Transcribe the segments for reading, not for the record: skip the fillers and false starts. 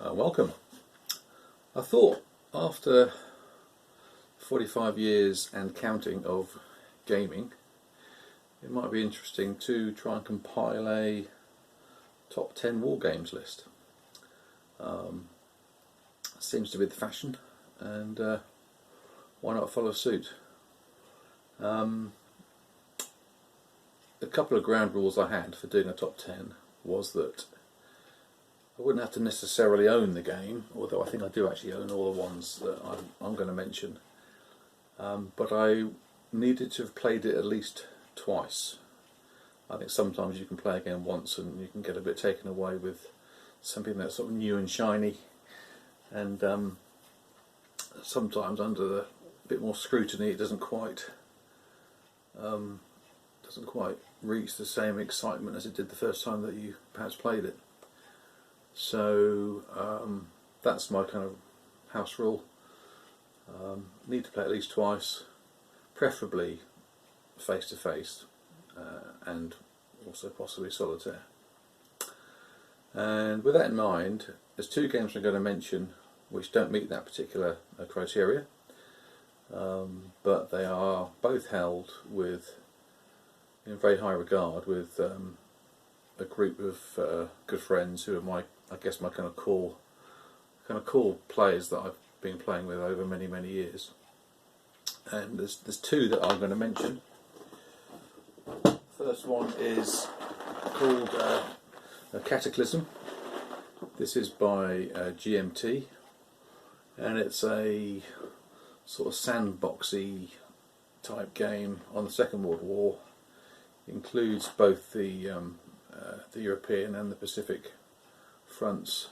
Welcome. I thought after 45 years and counting of gaming, it might be interesting to try and compile a top 10 war games list. Seems to be the fashion, and why not follow suit? A couple of ground rules I had for doing a top 10 was that I wouldn't have to necessarily own the game, although I think I do actually own all the ones that I'm going to mention. But I needed to have played it at least twice. I think sometimes you can play a game once and you can get a bit taken away with something that's sort of new and shiny, and sometimes under the bit more scrutiny it doesn't quite reach the same excitement as it did the first time that you perhaps played it. So that's my kind of house rule. Need to play at least twice, preferably face to face, and also possibly solitaire. And with that in mind, there's two games I'm going to mention which don't meet that particular criteria, but they are both held in very high regard with a group of good friends who are my kind of core players that I've been playing with over many years. And there's two that I'm going to mention. First one is called Cataclysm. This is by GMT, and it's a sort of sandboxy type game on the Second World War. It includes both the European and the Pacific fronts,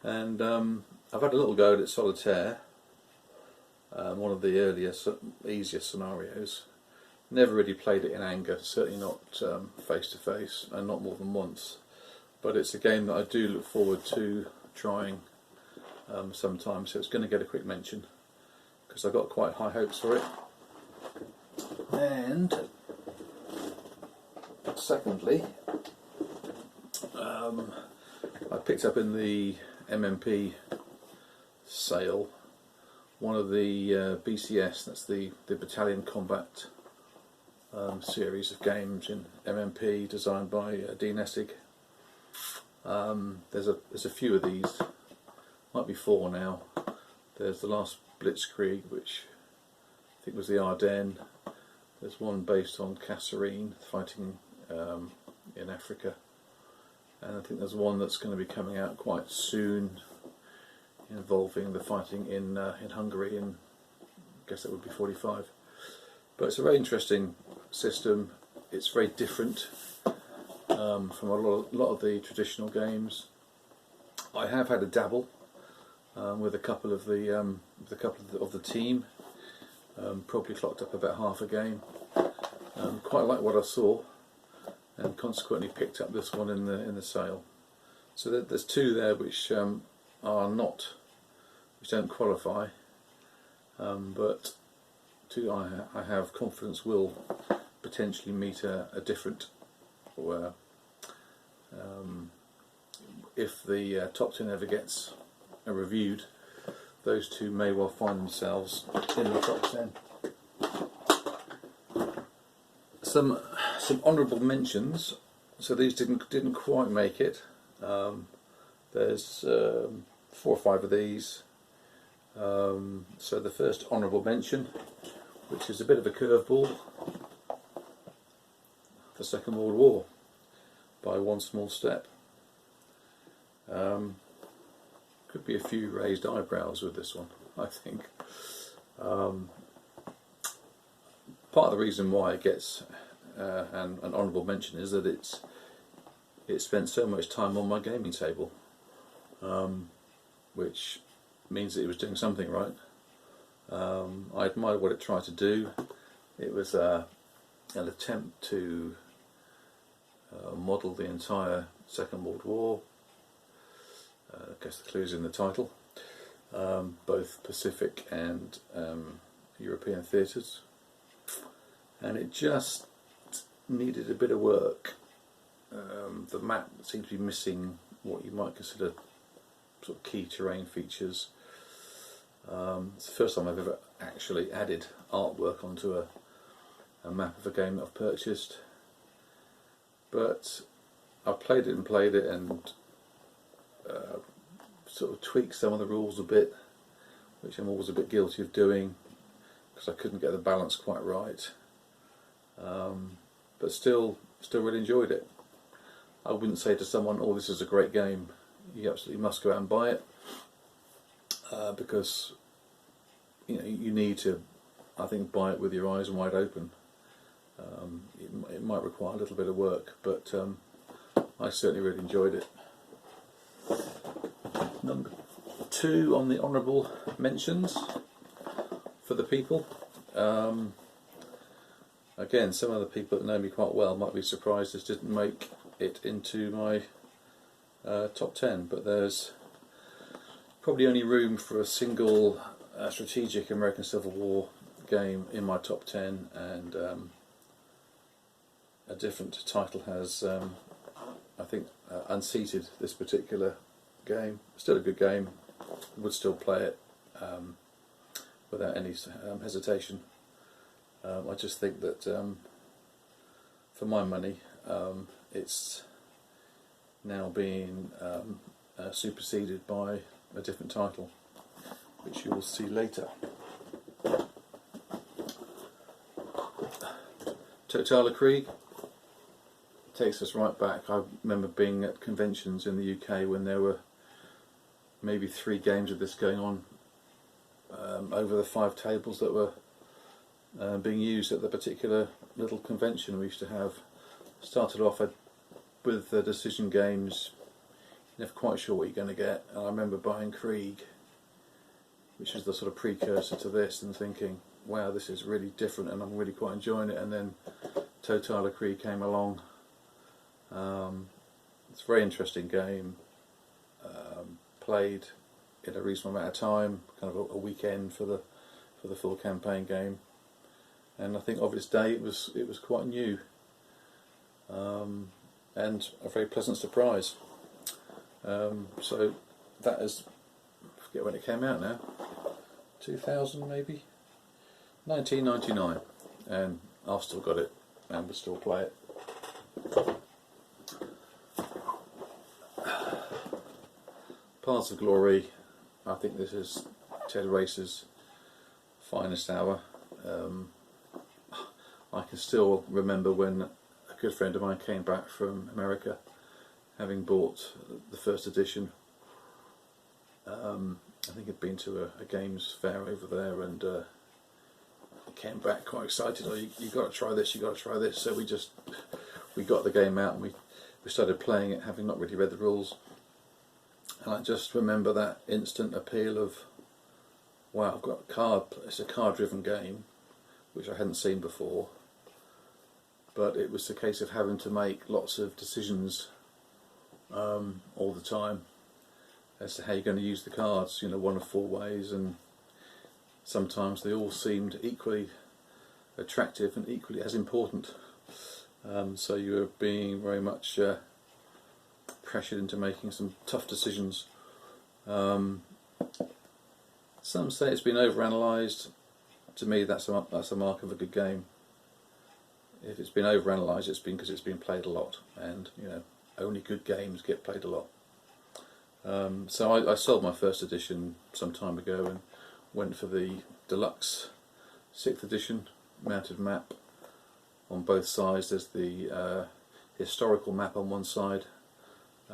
and I've had a little go at it solitaire, one of the easier scenarios. Never really played it in anger, certainly not face to face, and not more than once. But it's a game that I do look forward to trying sometime, so it's going to get a quick mention because I've got quite high hopes for it. And secondly, I picked up in the MMP sale one of the BCS, that's the Battalion Combat series of games in MMP designed by Dean Essig. There's a few of these, might be 4 now. There's the last Blitzkrieg, which I think was the Ardennes. There's one based on Kasserine, fighting in Africa, and I think there's one that's going to be coming out quite soon involving the fighting in Hungary, and I guess that would be 45. But it's a very interesting system. It's very different from a lot of the traditional games. I have had a dabble with a couple of the team. Probably clocked up about half a game. Quite like what I saw, and consequently picked up this one in the sale. So there's two there which don't qualify, but two I have confidence will potentially meet a different. If the top 10 ever gets reviewed, those two may well find themselves in the top 10. Some honourable mentions. So these didn't quite make it. There's 4 or 5 of these. So the first honourable mention, which is a bit of a curveball, the Second World War by One Small Step. Could be a few raised eyebrows with this one, I think. Part of the reason why it gets an honourable mention is that it spent so much time on my gaming table, which means that it was doing something right. I admired what it tried to do. It was an attempt to model the entire Second World War. I guess the clue's in the title. Both Pacific and European theatres, and it just needed a bit of work. The map seemed to be missing what you might consider sort of key terrain features. It's the first time I've ever actually added artwork onto a map of a game that I've purchased, but I've played it and sort of tweaked some of the rules a bit, which I'm always a bit guilty of doing because I couldn't get the balance quite right, but still really enjoyed it. I wouldn't say to someone, oh, this is a great game, you absolutely must go out and buy it, because you need to, I think, buy it with your eyes wide open. It might require a little bit of work, but I certainly really enjoyed it. Number 2 on the honourable mentions for the people. Again, some of the people that know me quite well might be surprised this didn't make it into my top 10, but there's probably only room for a single strategic American Civil War game in my top 10, and a different title has, I think, unseated this particular game. Still a good game, would still play it without any hesitation. I just think that for my money it's now being superseded by a different title, which you will see later. Totaler Krieg takes us right back. I remember being at conventions in the UK when there were maybe 3 games of this going on over the 5 tables that were being used at the particular little convention we used to have. Started off with the decision games, never quite sure what you're going to get, and I remember buying Krieg, which is the sort of precursor to this, and thinking, wow, this is really different and I'm really quite enjoying it. And then Totaler Krieg came along. It's a very interesting game, played in a reasonable amount of time, kind of a weekend for the full campaign game, and I think of its day it was quite new, and a very pleasant surprise. So that is, I forget when it came out now, 2000 maybe, 1999, and I've still got it and will still play it. Paths of Glory, I think this is Ted Race's finest hour. I can still remember when a good friend of mine came back from America, having bought the first edition. I think he'd been to a games fair over there, and he came back quite excited. Oh, you got to try this, you got to try this. So we got the game out and we started playing it, having not really read the rules. And I just remember that instant appeal of, wow, I've got a card. It's a card-driven game, which I hadn't seen before. But it was a case of having to make lots of decisions all the time as to how you're going to use the cards. One of 4 ways, and sometimes they all seemed equally attractive and equally as important. So you were being very much pressured into making some tough decisions. Some say it's been overanalyzed. To me, that's a mark of a good game. If it's been overanalyzed, it's been because it's been played a lot, and only good games get played a lot. So I sold my first edition some time ago and went for the deluxe 6th edition mounted map. On both sides there's the historical map on one side,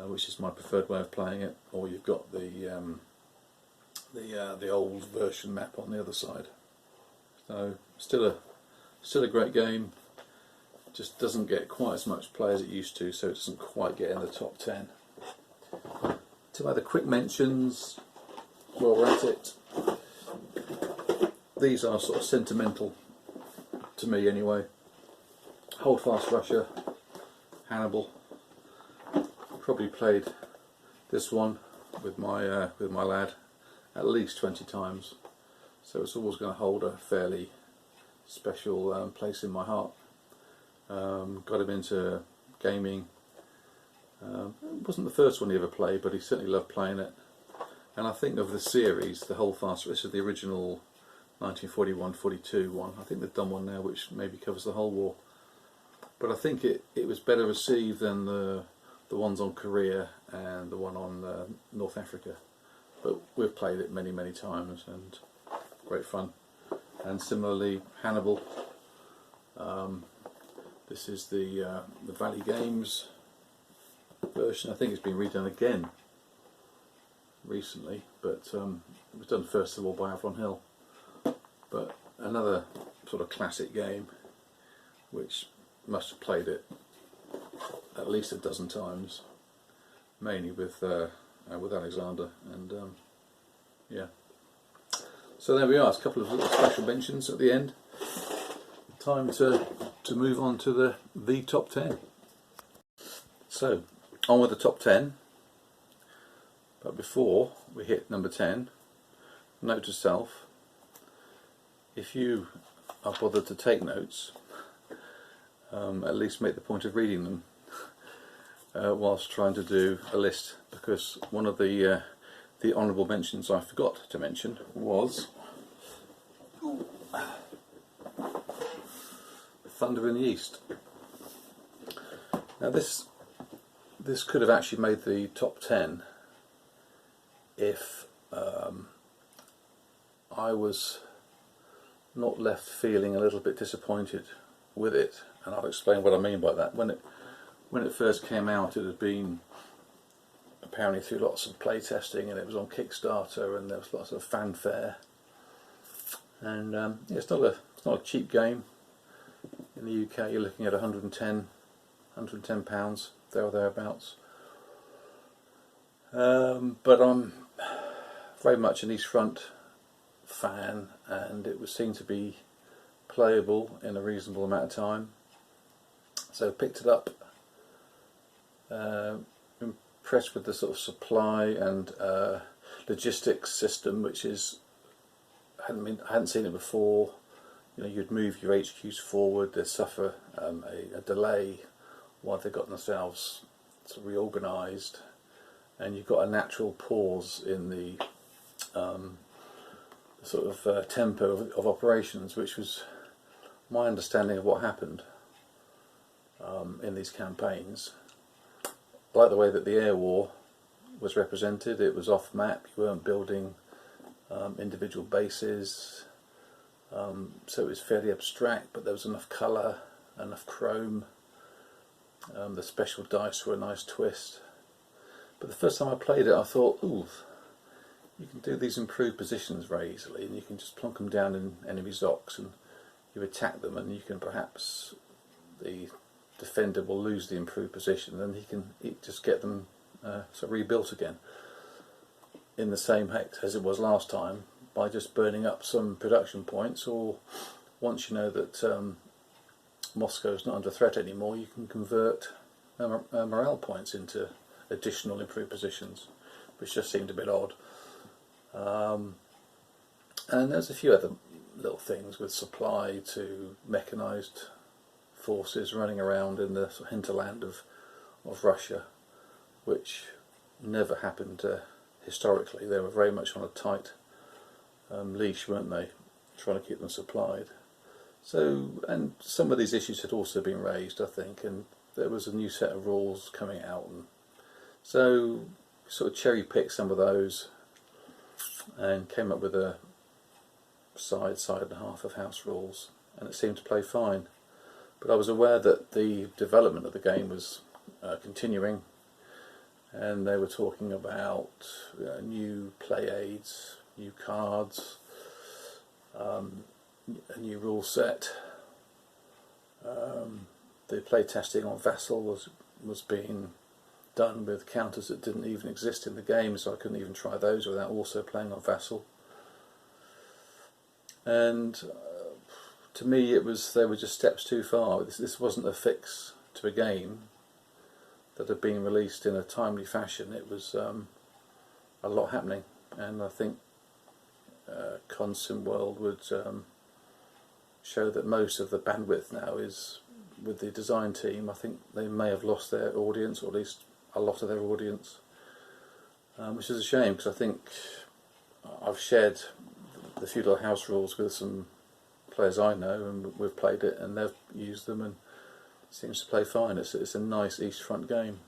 which is my preferred way of playing it, or you've got the old version map on the other side. So still a great game. Just doesn't get quite as much play as it used to, so it doesn't quite get in the top 10. 2 other quick mentions while we're at it. These are sort of sentimental to me anyway. Hold Fast Russia, Hannibal. Probably played this one with my lad at least 20 times, so it's always going to hold a fairly special place in my heart. Got him into gaming. It wasn't the first one he ever played, but he certainly loved playing it. And I think of the series, the whole fast, this is the original 1941-42 one. I think they've done one now which maybe covers the whole war. But I think it was better received than the ones on Korea and the one on North Africa. But we've played it many, many times and great fun. And similarly, Hannibal. This is the Valley Games version. I think it's been redone again recently, but it was done first of all by Avalon Hill. But another sort of classic game, which must have played it at least a dozen times, mainly with Alexander, and yeah. So there we are. It's a couple of little special mentions at the end. Time to move on to the top 10. So on with the top 10. But before we hit number 10, note to self: if you are bothered to take notes, at least make the point of reading them whilst trying to do a list, because one of the honourable mentions I forgot to mention was Thunder in the East. Now this could have actually made the top 10 if I was not left feeling a little bit disappointed with it, and I'll explain what I mean by that. When it first came out, it had been apparently through lots of play testing, and it was on Kickstarter, and there was lots of fanfare. And it's not a cheap game. In the UK, you're looking at £110 there or thereabouts. But I'm very much an East Front fan, and it was seen to be playable in a reasonable amount of time. So picked it up. Impressed with the sort of supply and logistics system, which I hadn't seen it before. You know, you'd move your HQs forward, they'd suffer a delay while they got themselves sort of reorganised, and you've got a natural pause in the sort of tempo of operations, which was my understanding of what happened in these campaigns. I like the way that the air war was represented. It was off map, you weren't building individual bases, so it was fairly abstract, but there was enough colour, enough chrome. The special dice were a nice twist. But the first time I played it, I thought, ooh, you can do these improved positions very easily, and you can just plonk them down in enemy's docks, and you attack them, and you can perhaps, the defender will lose the improved position, and he can just get them sort of rebuilt again in the same hex as it was last time, by just burning up some production points, or once you know that Moscow's not under threat anymore, you can convert morale points into additional improved positions, which just seemed a bit odd. And there's a few other little things with supply to mechanised forces running around in the sort of hinterland of Russia, which never happened historically. They were very much on a tight leash, weren't they, trying to keep them supplied. So, and some of these issues had also been raised, I think, and there was a new set of rules coming out, and so sort of cherry picked some of those and came up with a side and a half of house rules, and it seemed to play fine. But I was aware that the development of the game was continuing, and they were talking about new play aids, new cards, a new rule set. The play testing on Vassal was being done with counters that didn't even exist in the game, so I couldn't even try those without also playing on Vassal. And to me, they were just steps too far. This wasn't a fix to a game that had been released in a timely fashion. It was a lot happening, and I think Consim World would show that most of the bandwidth now is with the design team. I think they may have lost their audience, or at least a lot of their audience. which is a shame because I think I've shared the feudal house rules with some players I know, and we've played it and they've used them and it seems to play fine. It's a nice east front game,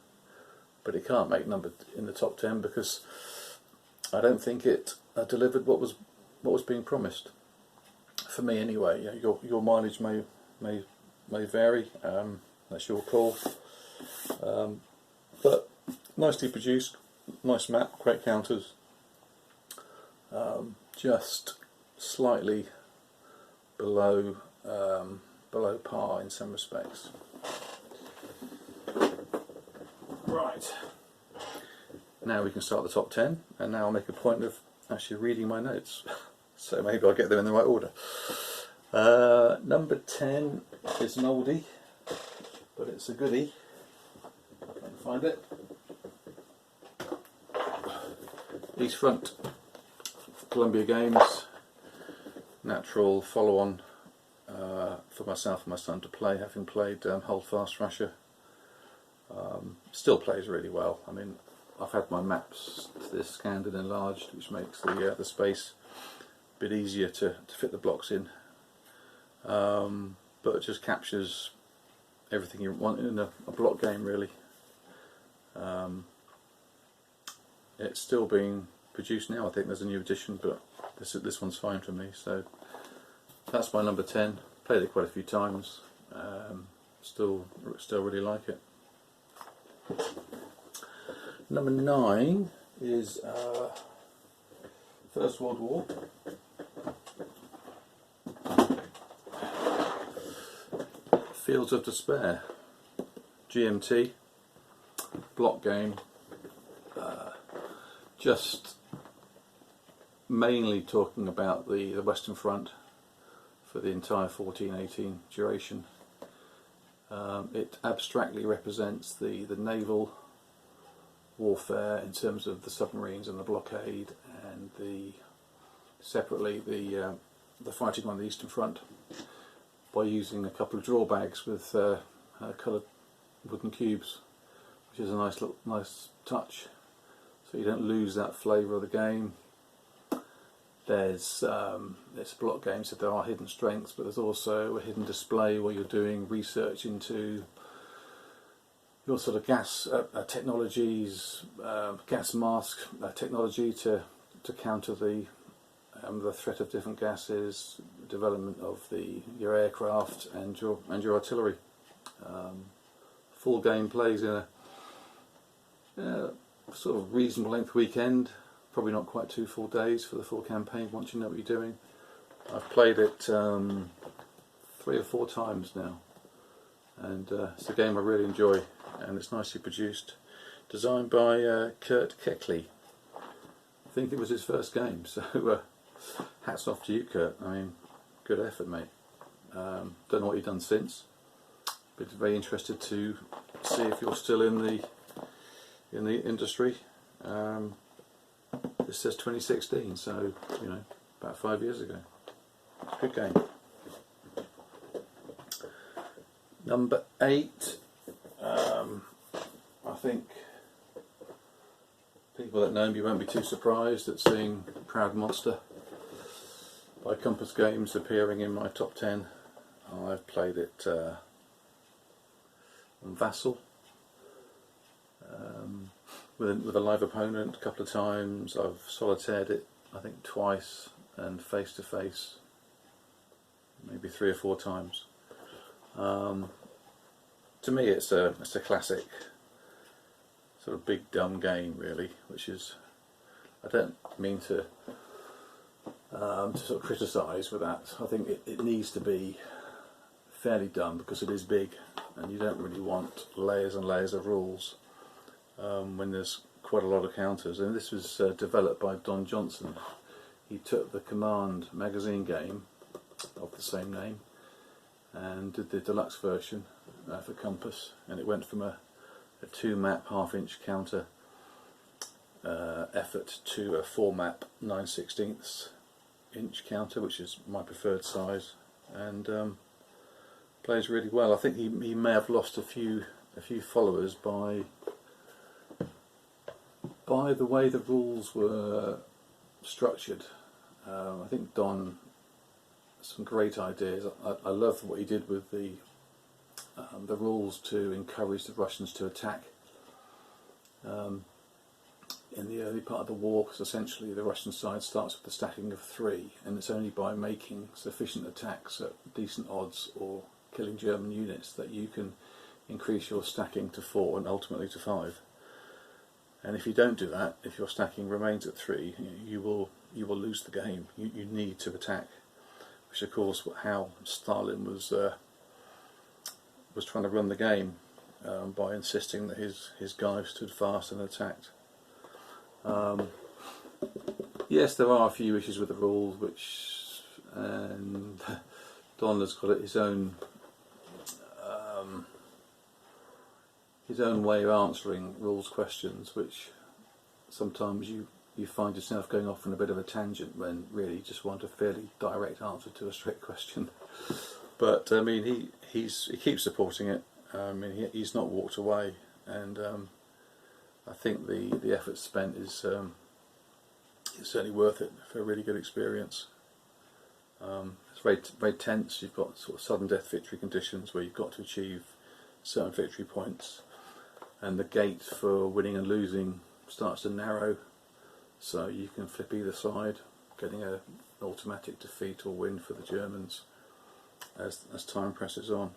but it can't make number in the top 10 because I don't think it delivered what was being promised. For me, anyway. Your mileage may vary. That's your call. But nicely produced, nice map, great counters. Just slightly below par in some respects. Right. Now we can start the top 10, and now I'll make a point of actually reading my notes. So maybe I'll get them in the right order. Number 10 is an oldie, but it's a goodie. I can find it. East Front, Columbia Games. Natural follow-on for myself and my son to play, having played Hold Fast Russia. Still plays really well. I mean, I've had my maps to this scanned and enlarged, which makes the space a bit easier to fit the blocks in. But it just captures everything you want in a block game, really. It's still being produced now. I think there's a new edition, but this one's fine for me. So that's my number 10. Played it quite a few times. Still really like it. Number 9 is First World War. Fields of Despair. GMT. Block game. Just mainly talking about the Western Front for the entire 14-18 duration. It abstractly represents the naval warfare in terms of the submarines and the blockade, and separately the fighting on the Eastern Front by using a couple of draw bags with coloured wooden cubes, which is a nice touch. So you don't lose that flavour of the game. It's a block game, so there are hidden strengths, but there's also a hidden display where you're doing research into your sort of gas technologies, gas mask technology to counter the threat of different gases, development of your aircraft and your artillery. Full game plays in a sort of reasonable length weekend. Probably not quite 2 full days for the full campaign once you know what you're doing. I've played it 3 or 4 times now, and it's a game I really enjoy, and it's nicely produced. Designed by Kurt Keckley. I think it was his first game, so hats off to you, Kurt. I mean, good effort, mate. Don't know what you've done since, but very interested to see if you're still in the industry. This says 2016, so about 5 years ago. Good game. Number 8. I think people that know me won't be too surprised at seeing Proud Monster by Compass Games appearing in my top 10. I've played it on Vassal. With a live opponent a couple of times. I've solitaired it I think twice, and face to face maybe 3 or 4 times. To me it's a classic sort of big dumb game, really, which is, I don't mean to sort of criticise with that. I think it needs to be fairly dumb because it is big, and you don't really want layers and layers of rules when there's quite a lot of counters. And this was developed by Don Johnson. He took the Command magazine game of the same name and did the deluxe version for Compass, and it went from a 2-map half-inch counter effort to a 4-map 9/16 inch counter, which is my preferred size, and plays really well. I think he may have lost a few followers by by the way the rules were structured. I think Don has some great ideas. I love what he did with the rules to encourage the Russians to attack in the early part of the war, because essentially the Russian side starts with the stacking of 3, and it's only by making sufficient attacks at decent odds or killing German units that you can increase your stacking to 4 and ultimately to 5. And if you don't do that, if your stacking remains at 3, you will lose the game. You need to attack, which of course how Stalin was trying to run the game, by insisting that his guys stood fast and attacked. Yes, there are a few issues with the rules, and Don has got his own way of answering rules questions, which sometimes you find yourself going off on a bit of a tangent when really you just want a fairly direct answer to a straight question. But I mean, he keeps supporting it. I mean, he's not walked away, and I think the effort spent is certainly worth it for a really good experience. It's very tense. You've got sort of sudden death victory conditions where you've got to achieve certain victory points, and the gate for winning and losing starts to narrow, so you can flip either side, getting an automatic defeat or win for the Germans as time presses on.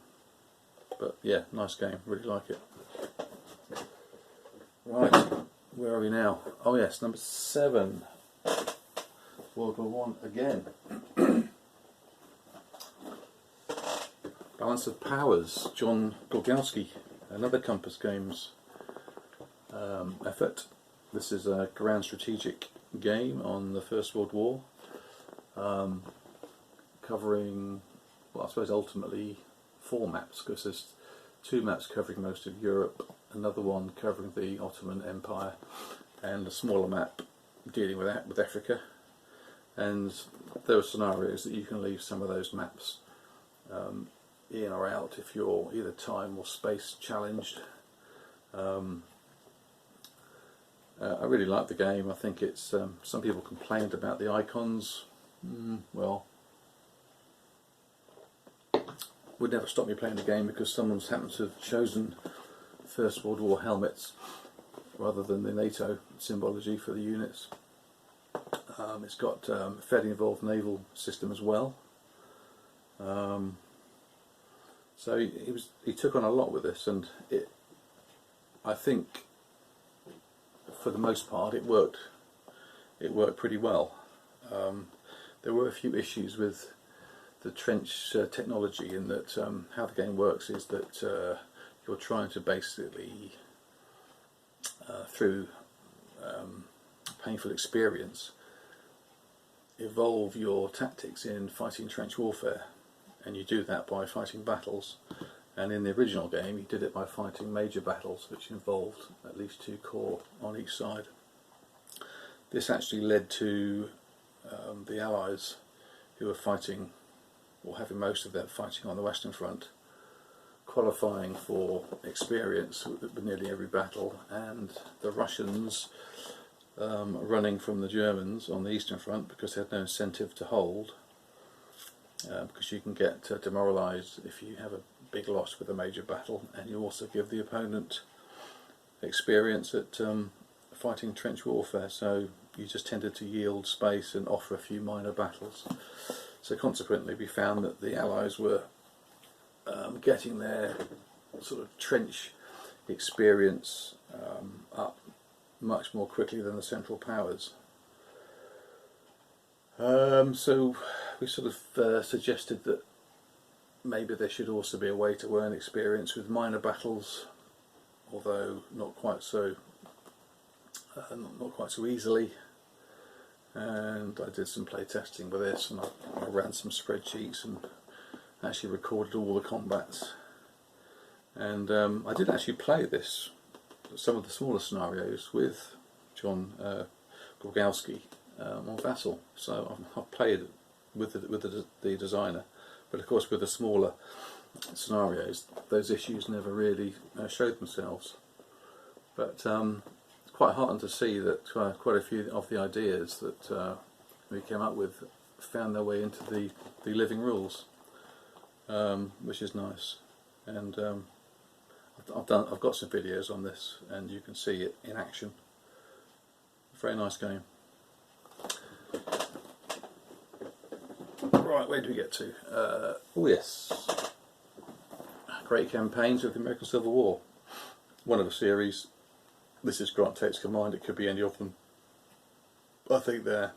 But yeah, nice game, really like it. Right, where are we now? Oh yes, number 7, World War I again. Balance of Powers, John Gorgowski, another Compass Games effort. This is a grand strategic game on the First World War, covering, well, I suppose ultimately 4 maps, because there's 2 maps covering most of Europe, another one covering the Ottoman Empire, and a smaller map dealing with Africa. And there are scenarios that you can leave some of those maps in or out if you're either time or space challenged. I really like the game. I think it's some people complained about the icons. Well, would never stop me playing the game because someone's happened to have chosen First World War helmets rather than the NATO symbology for the units. It's got a fairly involved naval system as well. So he took on a lot with this, and I think for the most part it worked pretty well. There were a few issues with the trench technology, in that how the game works is that you're trying to basically through painful experience evolve your tactics in fighting trench warfare, and you do that by fighting battles. And in the original game you did it by fighting major battles, which involved at least 2 corps on each side. This actually led to the Allies, who were fighting, or having most of them fighting on the Western Front, qualifying for experience with nearly every battle, and the Russians running from the Germans on the Eastern Front because they had no incentive to hold, because you can get demoralised if you have a big loss with a major battle, and you also give the opponent experience at fighting trench warfare, so you just tended to yield space and offer a few minor battles. So consequently we found that the Allies were getting their sort of trench experience up much more quickly than the Central Powers. So we sort of suggested that maybe there should also be a way to earn experience with minor battles, although not quite so easily. And I did some play testing with this, and I ran some spreadsheets and actually recorded all the combats. And I did actually play this, some of the smaller scenarios, with John Gorgowski on Vassal. So I've played with the designer, but of course with the smaller scenarios those issues never really showed themselves. But quite heartened to see that quite a few of the ideas that we came up with found their way into the living rules, which is nice. And I've got some videos on this, and you can see it in action. Very nice game. Right, where do we get to? Oh yes, Great Campaigns of the American Civil War. One of a series. This is Grant Takes Command. It could be any of them. I think they're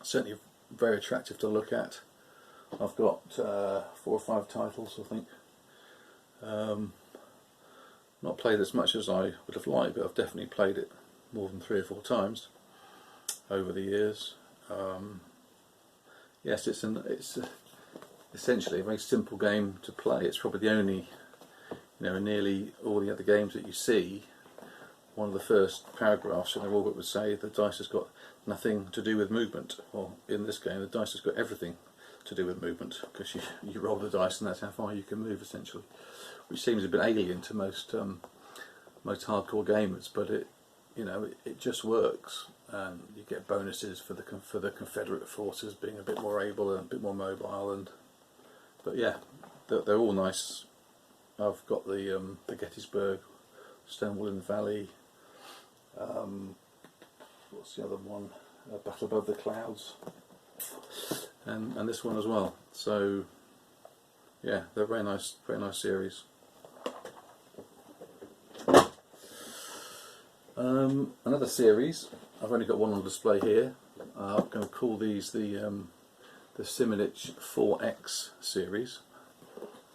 certainly very attractive to look at. I've got 4 or 5 titles, I think. Not played as much as I would have liked, but I've definitely played it more than 3 or 4 times over the years. Yes, it's essentially a very simple game to play. It's probably the only, in nearly all the other games that you see, one of the first paragraphs in the rulebook would say the dice has got nothing to do with movement. Well, in this game, the dice has got everything to do with movement, because you roll the dice and that's how far you can move, essentially, which seems a bit alien to most hardcore gamers, but it just works, and you get bonuses for the Confederate forces being a bit more able and a bit more mobile, but yeah, they're all nice. I've got the Gettysburg, Stonewall in the Valley. What's the other one? Battle Above the Clouds, and this one as well. So yeah, they're very nice series. Another series. I've only got one on display here. I'm going to call these the Simonich 4X series.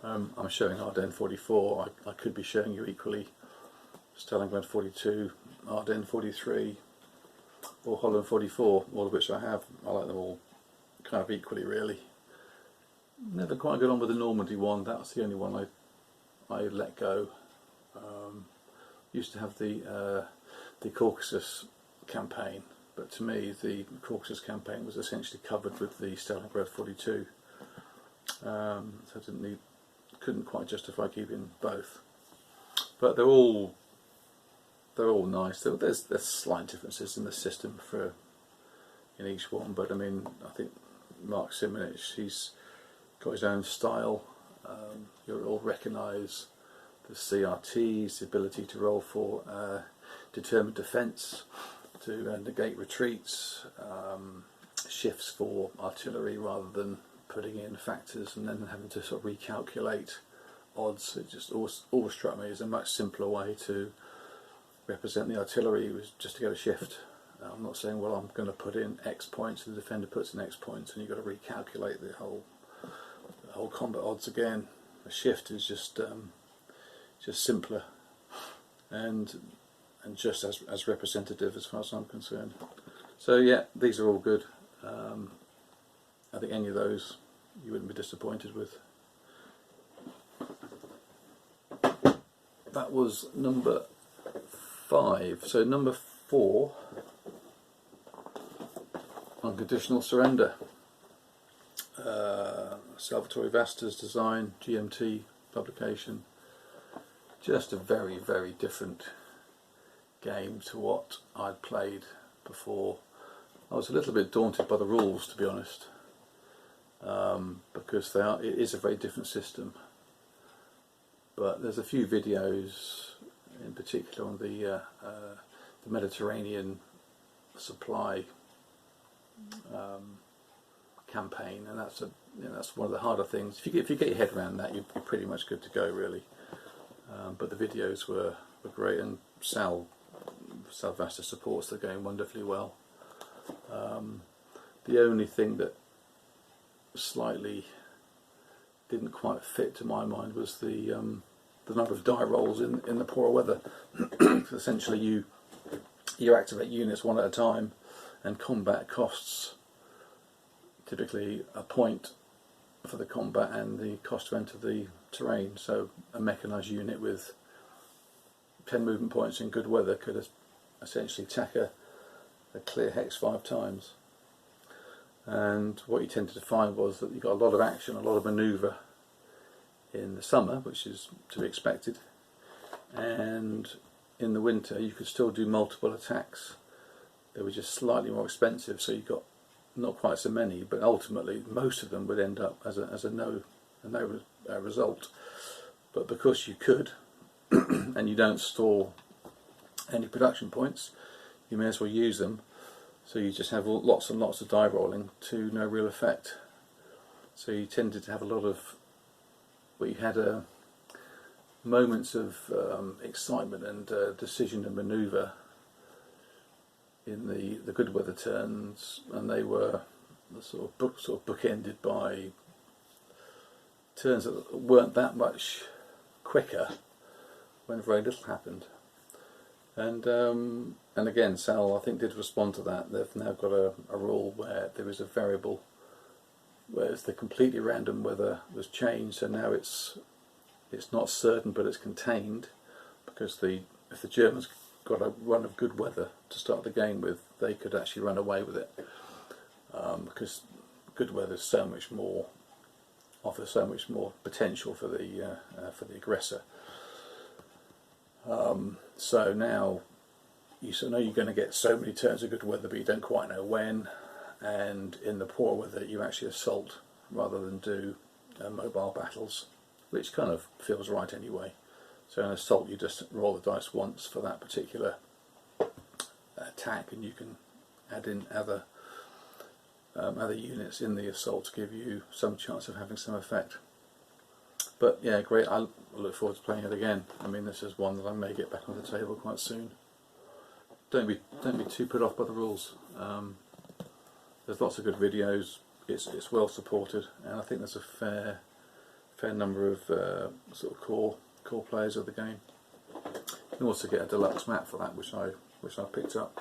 I'm showing Ardennes 44. I could be showing you equally Stalingrad 42, Ardennes 43, or Holland 44, all of which I have. I like them all kind of equally, really. Never quite got on with the Normandy one. That's the only one I let go. Used to have the Caucasus campaign, but to me the Caucasus campaign was essentially covered with the Stalingrad 42, so I couldn't quite justify keeping both. But they're all nice. There's slight differences in the system in each one, but I mean, I think Mark Simonich, he's got his own style. You'll all recognise the CRTs, the ability to roll for determined defence, to negate retreats, shifts for artillery rather than putting in factors and then having to sort of recalculate odds. It just always struck me as a much simpler way to represent the artillery, was just to go to shift. I'm not saying, well, I'm going to put in X points and the defender puts in X points and you've got to recalculate the whole combat odds again. A shift is just simpler and just as representative as far as I'm concerned. So yeah, these are all good. I think any of those you wouldn't be disappointed with. That was number 5. So number 4, Unconditional Surrender. Salvatore Vasta's design, GMT publication. Just a very, very different game to what I'd played before. I was a little bit daunted by the rules, to be honest, because it is a very different system. But there's a few videos, in particular on the Mediterranean supply campaign, and that's one of the harder things. If you get your head around that, you're pretty much good to go, really. But the videos were great, and Sal Vasta supports the game wonderfully well. The only thing that slightly didn't quite fit to my mind was the number of die rolls in the poor weather. Essentially, you activate units one at a time, and combat costs typically a point for the combat and the cost to enter the terrain. So a mechanised unit with 10 movement points in good weather could essentially attack a clear hex 5 times. And what you tended to find was that you got a lot of action, a lot of manoeuvre in the summer, which is to be expected, and in the winter you could still do multiple attacks. They were just slightly more expensive, so you got not quite so many, but ultimately most of them would end up as a no result. But because you could, and you don't store any production points, you may as well use them. So you just have lots and lots of die rolling to no real effect. So you tended to have a lot of, well, you had moments of excitement and decision and manoeuvre in the good weather turns, and they were sort of bookended by turns that weren't that much quicker when very little happened. And again, Sal, I think, did respond to that. They've now got a rule where there is a variable, whereas the completely random weather was changed, so now it's not certain, but it's contained, because if the Germans got a run of good weather to start the game with, they could actually run away with it, because good weather is so much more, offers so much more potential for the aggressor. So now you know you're going to get so many turns of good weather, but you don't quite know when. And in the poor weather, you actually assault rather than do mobile battles, which kind of feels right anyway. So in assault, you just roll the dice once for that particular attack, and you can add in other units in the assault to give you some chance of having some effect. But yeah, great. I look forward to playing it again. I mean, this is one that I may get back on the table quite soon. Don't be too put off by the rules. There's lots of good videos. It's well supported, and I think there's a fair number of sort of core players of the game. You can also get a deluxe map for that, which I picked up.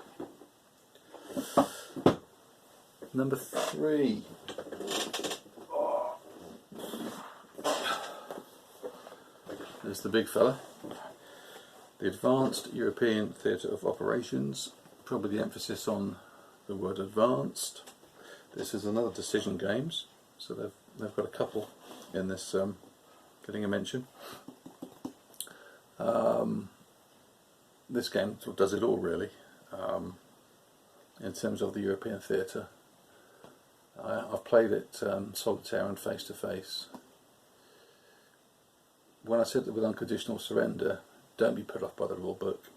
Number 3. There's the big fella. The Advanced European Theatre of Operations. Probably the emphasis on the word advanced. This is another decision games, so they've got a couple in this getting a mention. This game does it all, really, in terms of the European theatre. I've played it solitaire and face to face. When I said that with unconditional surrender, don't be put off by the rule book.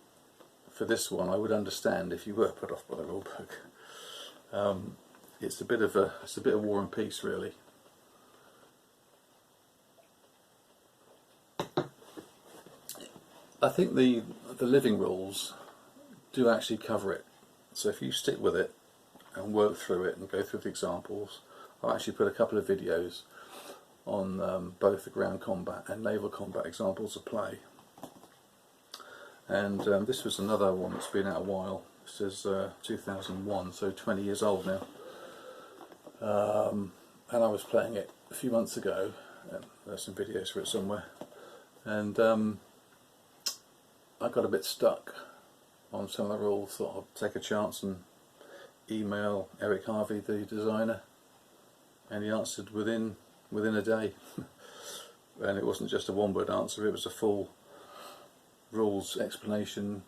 For this one, I would understand if you were put off by the rule book. It's a bit of War and Peace, really. I think the living rules do actually cover it. So if you stick with it and work through it and go through the examples, I'll actually put a couple of videos on both the ground combat and naval combat examples of play. And this was another one that's been out a while. This is 2001, so 20 years old now. And I was playing it a few months ago, and there's some videos for it somewhere. And I got a bit stuck on some of the rules. Thought I'd take a chance and email Eric Harvey, the designer, and he answered within a day. And it wasn't just a one-word answer; it was a full rules explanation,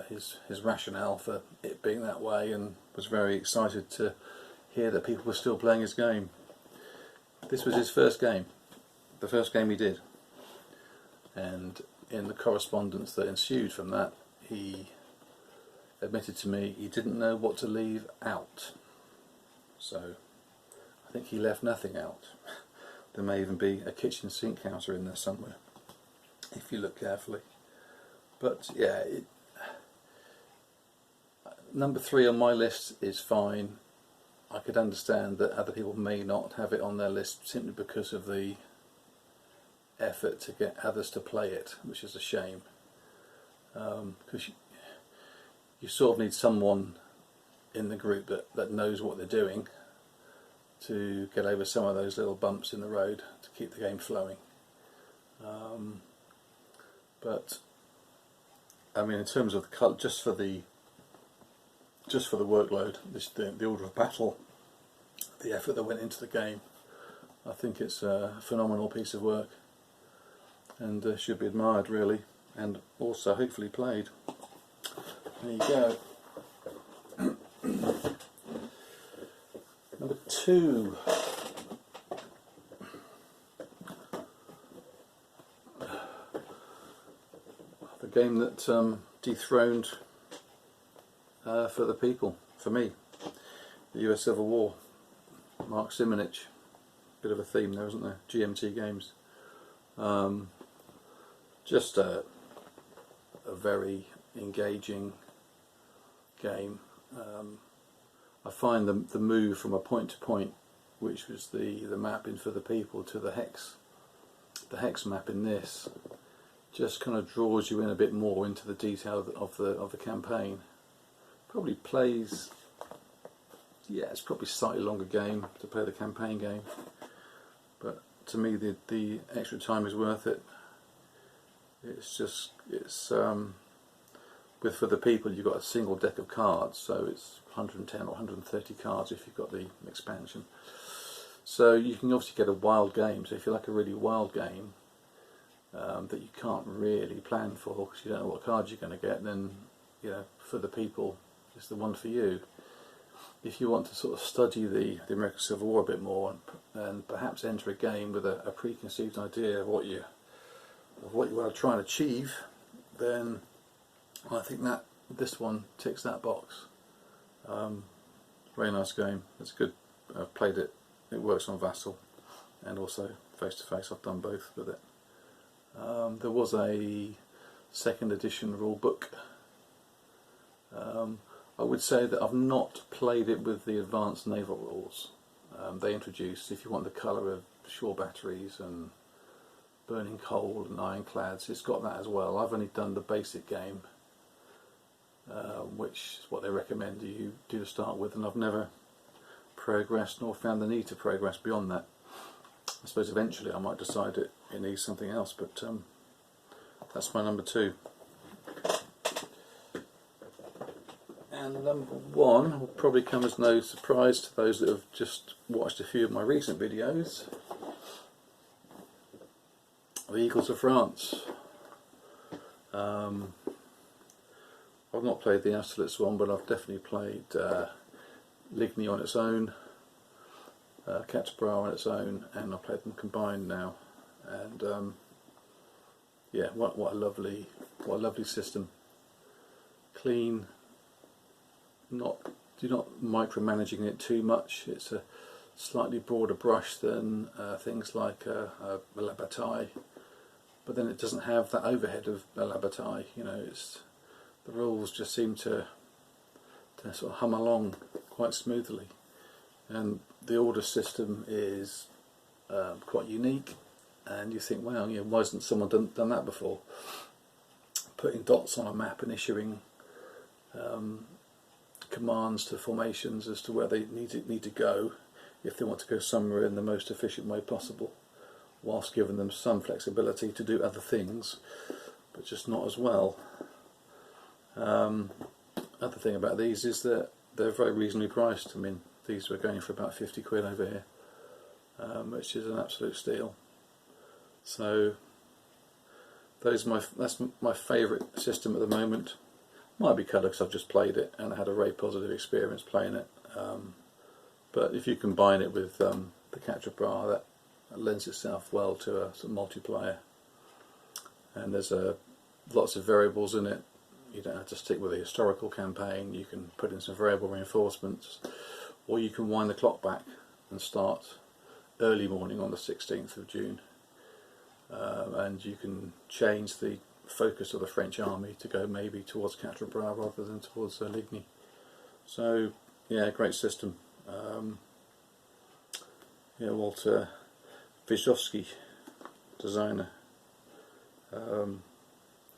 his rationale for it being that way, and was very excited to hear that people were still playing his game. This was his first game, the first game he did, and in the correspondence that ensued from that, he admitted to me he didn't know what to leave out. So I think he left nothing out. There may even be a kitchen sink counter in there somewhere, if you look carefully. But yeah, number 3 on my list is fine. I could understand that other people may not have it on their list simply because of the effort to get others to play it, which is a shame. Because you sort of need someone in the group that knows what they're doing to get over some of those little bumps in the road to keep the game flowing. But I mean, in terms of the just for the workload, the order of battle, the effort that went into the game, I think it's a phenomenal piece of work, and should be admired, really. and also hopefully played. There you go. Number 2. The game that dethroned for the people, for me, the US Civil War. Mark Simonich. Bit of a theme there, isn't there? GMT games. Just a very engaging game. I find the move from a point to point, which was the mapping for the people, to the hex map in this, just kind of draws you in a bit more into the detail of the campaign. Probably plays, yeah, it's probably a slightly longer game to play the campaign game, but to me the extra time is worth it. It's with for the people you've got a single deck of cards, so it's 110 or 130 cards if you've got the expansion. So you can obviously get a wild game. So if you like a really wild game that you can't really plan for because you don't know what cards you're going to get, then for the people is the one for you. If you want to sort of study the American Civil War a bit more and perhaps enter a game with a preconceived idea of what you want to try and achieve, then I think that this one ticks that box. Very nice game. It's good. I've played it. It works on Vassal and also face to face. I've done both with it. There was a 2nd edition rule book. I would say that I've not played it with the advanced naval rules. They introduced, if you want the colour of shore batteries and burning coal and ironclads, it's got that as well. I've only done the basic game, which is what they recommend you do to start with, and I've never progressed nor found the need to progress beyond that. I suppose eventually I might decide it needs something else, but that's my number 2. And number 1 will probably come as no surprise to those that have just watched a few of my recent videos. The Eagles of France. I've not played the Austerlitz one, but I've definitely played Ligny on its own, Quatre-Bras on its own, and I've played them combined now. And yeah, what a lovely system. Clean. You're not micromanaging it too much. It's a slightly broader brush than things like La Bataille, but then it doesn't have that overhead of La Bataille. The rules just seem to sort of hum along quite smoothly, and the order system is quite unique. And you think, wow, why hasn't someone done that before? Putting dots on a map and issuing commands to formations as to where they need to go if they want to go somewhere in the most efficient way possible, whilst giving them some flexibility to do other things, but just not as well. Other thing about these is that they're very reasonably priced. I mean, these were going for about 50 quid over here, which is an absolute steal. So that's my favourite system at the moment. Might be colour because I've just played it and I had a very positive experience playing it. But if you combine it with the Quatre-Bras, that lends itself well to a sort of multiplayer. And there's lots of variables in it. You don't have to stick with a historical campaign. You can put in some variable reinforcements, or you can wind the clock back and start early morning on the 16th of June. And you can change the focus of the French army to go maybe towards Quatre-Bras rather than towards Ligny. So yeah, great system. Walter Wyszowski, designer. I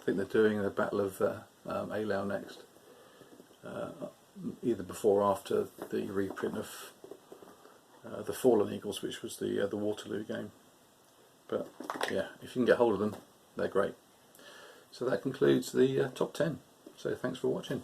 think they're doing the Battle of Eylau next, either before or after the reprint of the Fallen Eagles, which was the Waterloo game. But yeah, if you can get hold of them, they're great. So that concludes the top 10. So thanks for watching.